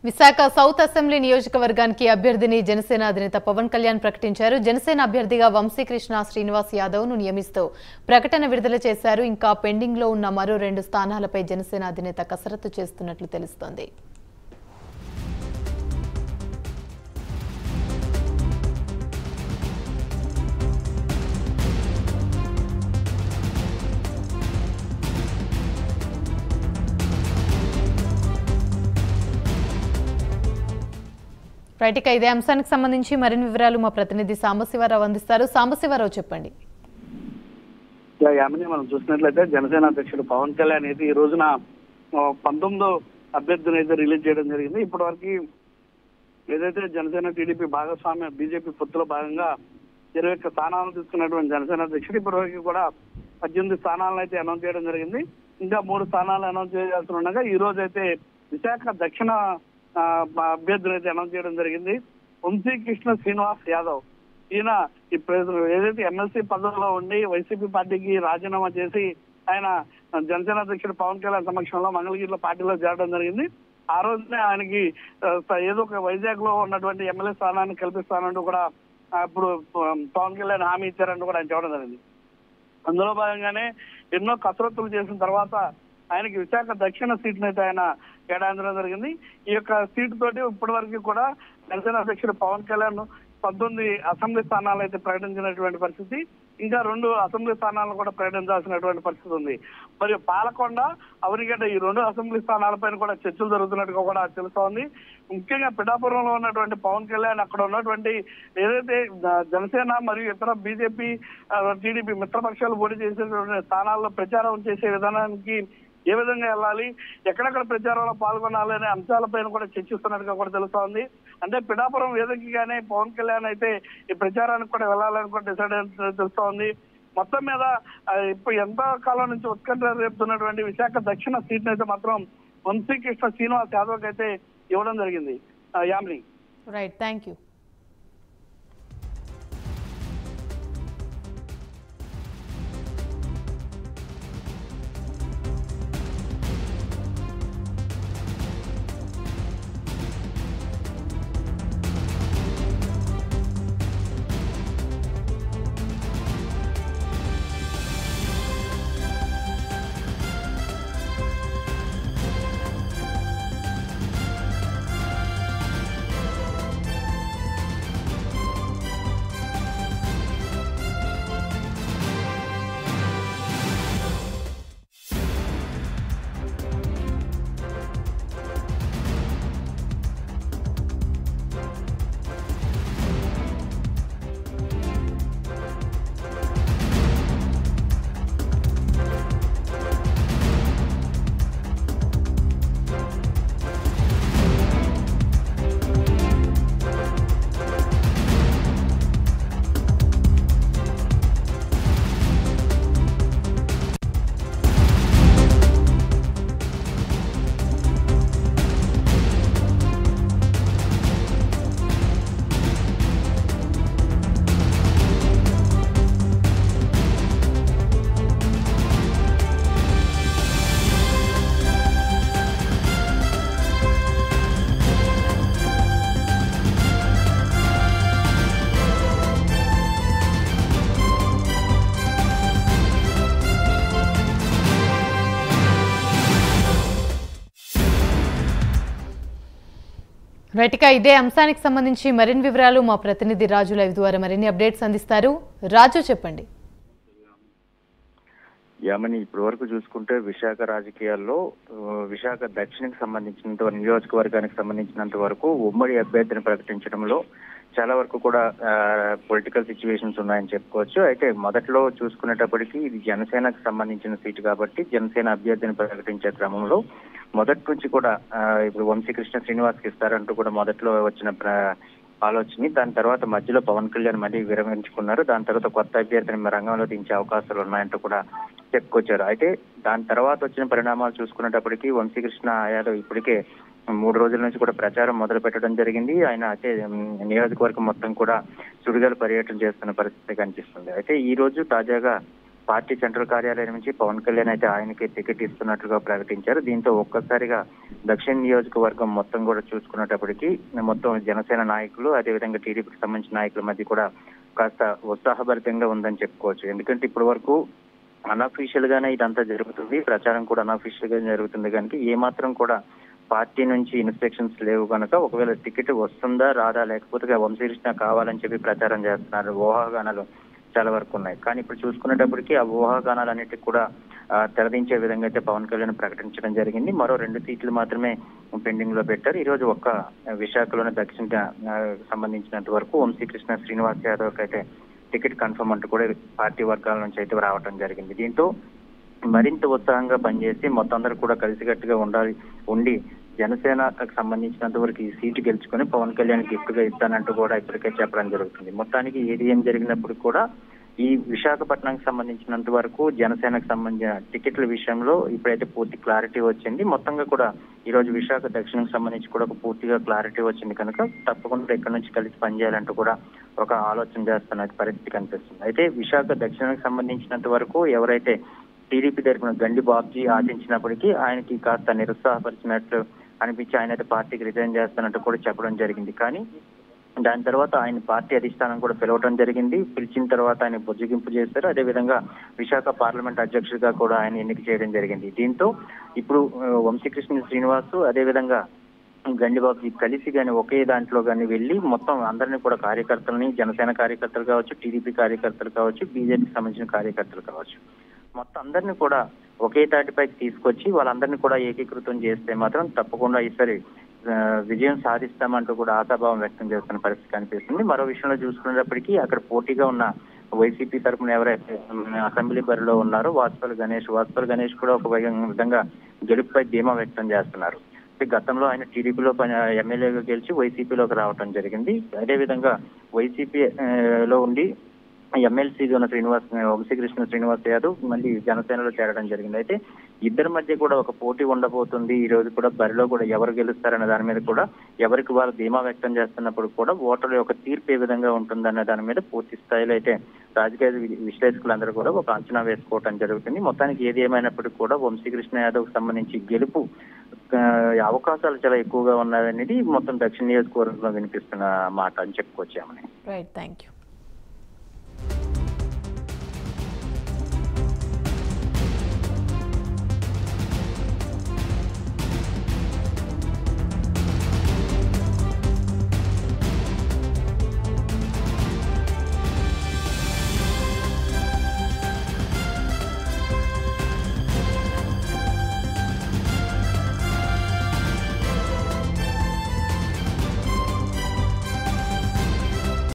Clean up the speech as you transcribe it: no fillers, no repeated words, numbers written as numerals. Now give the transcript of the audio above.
Visakha south assembly నియోజకవర్గానికి అభ్యర్థిని జనసేన అధినేత పవన్ కళ్యాణ్ ప్రకటించారు. జనసేన అభ్యర్థిగా వంశీకృష్ణ శ్రీనివాస్ యాదవ్ ను నియమిస్తూ ప్రకటన విడుదల చేశారు. ఇంకా పెండింగ్ లో ఉన్న మరో 2 స్థానాలపై జనసేన అధినేత కసరత్తు చేస్తున్నట్లు తెలుస్తోంది. రైట్, ఇదే అంశానికి సంబంధించి మరిన్ని వివరాలు మా ప్రతినిధి సాంబశివరావు అందిస్తారు. సాంబశివరావు చెప్పండి. యామిని, మనం చూసినట్లయితే జనసేన అధ్యక్షుడు పవన్ కళ్యాణ్ అయితే ఈ రోజున 19వ అభ్యర్థిని అయితే రిలీజ్ చేయడం జరిగింది. ఇప్పటి వరకు ఏదైతే జనసేన టీడీపీ భాగస్వామ్య బీజేపీ పొత్తులో భాగంగా 21 స్థానాలను తీసుకున్నటువంటి జనసేన అధ్యక్షుడు ఇప్పటి వరకు కూడా 18 స్థానాలను అయితే అనౌన్స్ చేయడం జరిగింది. ఇంకా 3 స్థానాలు అనౌన్స్ చేయాల్సి ఉండగా ఈ రోజు అయితే విశాఖ దక్షిణ అభ్యర్థులు అయితే అనౌన్స్ చేయడం జరిగింది. వంశీకృష్ణ శ్రీనివాస్ యాదవ్ ఈయన ఏదైతే ఎమ్మెల్సీ పదవిలో ఉండి వైసీపీ పార్టీకి రాజీనామా చేసి ఆయన జనసేన అధ్యక్షుడు పవన్ కళ్యాణ్ సమక్షంలో మంగళగిరిలో పార్టీలో చేరడం జరిగింది. ఆ రోజునే ఆయనకి ఏదో ఒక వైజాగ్ లో ఉన్నటువంటి ఎమ్మెల్యే స్థానాన్ని కల్పిస్తానంటూ కూడా ఇప్పుడు పవన్ కళ్యాణ్ హామీ ఇచ్చారంటూ కూడా ఆయన చెప్పడం జరిగింది. అందులో భాగంగానే ఎన్నో కసరత్తులు చేసిన తర్వాత ఆయనకి విశాఖ దక్షిణ సీట్ను అయితే ఆయన కేటాయించడం జరిగింది. ఈ యొక్క సీటు తోటి ఇప్పటి వరకు కూడా జనసేన అధ్యక్షుడు పవన్ కళ్యాణ్ 19 అసెంబ్లీ స్థానాలు అయితే ప్రకటించినటువంటి పరిస్థితి, ఇంకా 2 అసెంబ్లీ స్థానాలను కూడా ప్రకటించాల్సినటువంటి పరిస్థితి ఉంది. మరియు పాలకొండ, అవనిగడ్డ ఈ 2 అసెంబ్లీ స్థానాలపైన కూడా చర్చలు జరుగుతున్నట్టుగా కూడా తెలుస్తోంది. ముఖ్యంగా పిఠాపురంలో ఉన్నటువంటి పవన్ కళ్యాణ్ అక్కడ ఉన్నటువంటి ఏదైతే జనసేన మరియు ఇతర బీజేపీ టీడీపీ మిత్రపక్షాలు పోటీ చేసేటువంటి స్థానాల్లో ప్రచారం చేసే విధానానికి ఏ విధంగా వెళ్ళాలి, ఎక్కడెక్కడ ప్రచారంలో పాల్గొనాలి అనే అంశాలపైన కూడా చర్చిస్తున్నట్టుగా కూడా తెలుస్తోంది. అంటే పిఠాపురం వేదికగానే పవన్ కళ్యాణ్ అయితే ఈ ప్రచారానికి కూడా వెళ్ళాలని కూడా డిసైడ్ అయినట్టు తెలుస్తోంది. మొత్తం మీద ఇప్పుడు ఎంత కాలం నుంచి ఉత్కంఠ రేపుతున్నటువంటి విశాఖ దక్షిణ సీట్ను అయితే మాత్రం వంశీకృష్ణ శ్రీనివాస్ యాదవ్ అయితే ఇవ్వడం జరిగింది. Yamini. Right, thank you. Right, ఇదే అంశానికి సంబంధించి మరిన్ని వివరాలు మా ప్రతినిధి రాజు లైవ్ ద్వారా మరిన్ని అప్డేట్స్ అందిస్తారు. రాజు చెప్పండి. యామని, ఇప్పటి వరకు చూసుకుంటే విశాఖ రాజకీయాల్లో విశాఖ దక్షిణకు సంబంధించినంత నియోజకవర్గానికి సంబంధించినంత వరకు ఉమ్మడి అభ్యర్థిని ప్రకటించడంలో చాలా వరకు కూడా పొలిటికల్ సిచ్యువేషన్స్ ఉన్నాయని చెప్పుకోవచ్చు. అయితే మొదట్లో చూసుకునేటప్పటికీ ఇది జనసేనకు సంబంధించిన సీటు కాబట్టి జనసేన అభ్యర్థిని ప్రకటించే క్రమంలో మొదటి నుంచి కూడా ఇప్పుడు వంశీకృష్ణ శ్రీనివాస్కి ఇస్తారంటూ కూడా మొదట్లో వచ్చిన ఆలోచన. దాని తర్వాత మధ్యలో పవన్ కళ్యాణ్ మళ్ళీ విరమించుకున్నారు. దాని తర్వాత కొత్త అభ్యర్థిని రంగంలో దించే అవకాశాలు ఉన్నాయంటూ కూడా చెప్పుకొచ్చారు. అయితే దాని తర్వాత వచ్చిన పరిణామాలు చూసుకునేటప్పటికీ వంశీకృష్ణ యాదవ్ ఇప్పటికే 3 రోజుల నుంచి కూడా ప్రచారం మొదలు పెట్టడం జరిగింది. ఆయన అయితే నియోజకవర్గం మొత్తం కూడా సుడిగాలి పర్యటన చేస్తున్న పరిస్థితి కనిపిస్తుంది. అయితే ఈ రోజు తాజాగా పార్టీ సెంట్రల్ కార్యాలయం నుంచి పవన్ కళ్యాణ్ అయితే ఆయనకి టికెట్ ఇస్తున్నట్లుగా ప్రకటించారు. దీంతో ఒక్కసారిగా దక్షిణ నియోజకవర్గం మొత్తం కూడా చూసుకునేటప్పటికీ మొత్తం జనసేన నాయకులు అదేవిధంగా టీడీపీకి సంబంధించిన నాయకుల మధ్య కూడా కాస్త ఉత్సాహభరితంగా ఉందని చెప్పుకోవచ్చు. ఎందుకంటే ఇప్పటి వరకు అన్అఫీషియల్ గానే ఇదంతా జరుగుతుంది, ప్రచారం కూడా అన్అఫీషియల్ గా జరుగుతుంది కనుక ఏమాత్రం కూడా పార్టీ నుంచి ఇన్స్ట్రక్షన్స్ లేవు కనుక ఒకవేళ టికెట్ వస్తుందా రాదా, లేకపోతే వంశీకృష్ణ కావాలని చెప్పి ప్రచారం చేస్తున్నారు. ఊహాగానాలు చాలా వరకు ఉన్నాయి. కానీ ఇప్పుడు చూసుకునేటప్పటికీ ఆ ఊహాగానాలన్నిటికీ కూడా తెరదించే విధంగా అయితే పవన్ కళ్యాణ్ ప్రకటించడం జరిగింది. మరో 2 సీట్లు మాత్రమే పెండింగ్ లో పెట్టారు. ఈ రోజు ఒక్క విశాఖలోని దక్షిణ సంబంధించినంత వరకు వంశీకృష్ణ శ్రీనివాస్ యాదవ్ అయితే టికెట్ కన్ఫర్మ్ అంటూ కూడా పార్టీ వర్గాల నుంచి అయితే రావడం జరిగింది. దీంతో మరింత ఉత్సాహంగా పనిచేసి మొత్తం అందరూ కూడా కలిసికట్టుగా ఉండి జనసేనకు సంబంధించినంత వరకు ఈ సీటు గెలుచుకొని పవన్ కళ్యాణ్ గిఫ్ట్ గా ఇస్తానంటూ కూడా ఇప్పటికే చెప్పడం జరుగుతుంది. మొత్తానికి ఏం జరిగినప్పుడు కూడా ఈ విశాఖపట్నంకి సంబంధించినంత వరకు జనసేనకు సంబంధించిన టికెట్ల విషయంలో ఇప్పుడైతే పూర్తి క్లారిటీ వచ్చింది. మొత్తంగా కూడా ఈ రోజు విశాఖ దక్షిణకు సంబంధించి కూడా ఒక పూర్తిగా క్లారిటీ వచ్చింది కనుక తప్పకుండా ఇక్కడ నుంచి కలిసి పనిచేయాలంటూ కూడా ఒక ఆలోచన చేస్తున్న పరిస్థితి కనిపిస్తుంది. అయితే విశాఖ దక్షిణానికి సంబంధించినంత వరకు ఎవరైతే టీడీపీ తరఫున గండి బాబ్జీ ఆశించినప్పటికీ ఆయనకి కాస్త నిరుత్సాహపరిచినట్లు అనిపించి ఆయన అయితే పార్టీకి రిజైన్ చేస్తున్నట్టు కూడా చెప్పడం జరిగింది. కానీ దాని తర్వాత ఆయన పార్టీ అధిష్టానం కూడా పిలవడం జరిగింది. పిలిచిన తర్వాత ఆయన బుజ్జగింపు చేశారు. అదేవిధంగా విశాఖ పార్లమెంట్ అధ్యక్షుడిగా కూడా ఆయన ఎన్నిక చేయడం జరిగింది. దీంతో ఇప్పుడు వంశీకృష్ణ శ్రీనివాస్ అదేవిధంగా గండిబాబు కలిసి కానీ ఒకే దాంట్లో కానీ వెళ్ళి మొత్తం అందరినీ కూడా కార్యకర్తలని, జనసేన కార్యకర్తలు కావచ్చు, టీడీపీ కార్యకర్తలు కావచ్చు, బీజేపీకి సంబంధించిన కార్యకర్తలు కావచ్చు, మొత్తం అందరినీ కూడా ఒకే తాటిపైకి తీసుకొచ్చి వాళ్ళందరినీ కూడా ఏకీకృతం చేస్తే మాత్రం తప్పకుండా ఈసారి విజయం సాధిస్తామంటూ కూడా ఆశాభావం వ్యక్తం చేస్తున్న పరిస్థితి కనిపిస్తుంది. మరో విషయంలో చూసుకునేటప్పటికీ అక్కడ పోటీగా ఉన్న వైసీపీ తరఫున ఎవరైతే అసెంబ్లీ బరిలో ఉన్నారో వాజ్పేయి గణేష్ కూడా ఒక విధంగా గెలుపుపై ధీమా వ్యక్తం చేస్తున్నారు. గతంలో ఆయన టీడీపీలో ఎమ్మెల్యేగా గెలిచి వైసీపీలోకి రావడం జరిగింది. అదేవిధంగా వైసీపీలో ఉండి ఎమ్మెల్సీగా ఉన్న వంశీకృష్ణ శ్రీనివాస్ యాదవ్ మళ్ళీ జనసేనలో చేరడం జరిగింది. అయితే ఇద్దరి మధ్య కూడా ఒక పోటీ ఉండబోతుంది. ఈ రోజు కూడా బరిలో కూడా ఎవరు గెలుస్తారనే దాని మీద కూడా ఎవరికి వాళ్ళు ధీమా వ్యక్తం చేస్తున్నప్పుడు కూడా ఓటర్ల యొక్క తీర్పు ఏ విధంగా ఉంటుందన్న దాని మీద పూర్తి స్థాయిలో అయితే రాజకీయ విశ్లేషకులందరూ కూడా ఒక అంచనా వేసుకోవడం జరుగుతుంది. మొత్తానికి ఏది ఏమైనప్పటికీ కూడా వంశీకృష్ణ యాదవ్ సంబంధించి గెలుపు అవకాశాలు చాలా ఎక్కువగా ఉన్నాయనేది మొత్తం దక్షిణ నియోజకవర్గంలో వినిపిస్తున్న మాట అని చెప్పుకొచ్చామని. Right, thank you.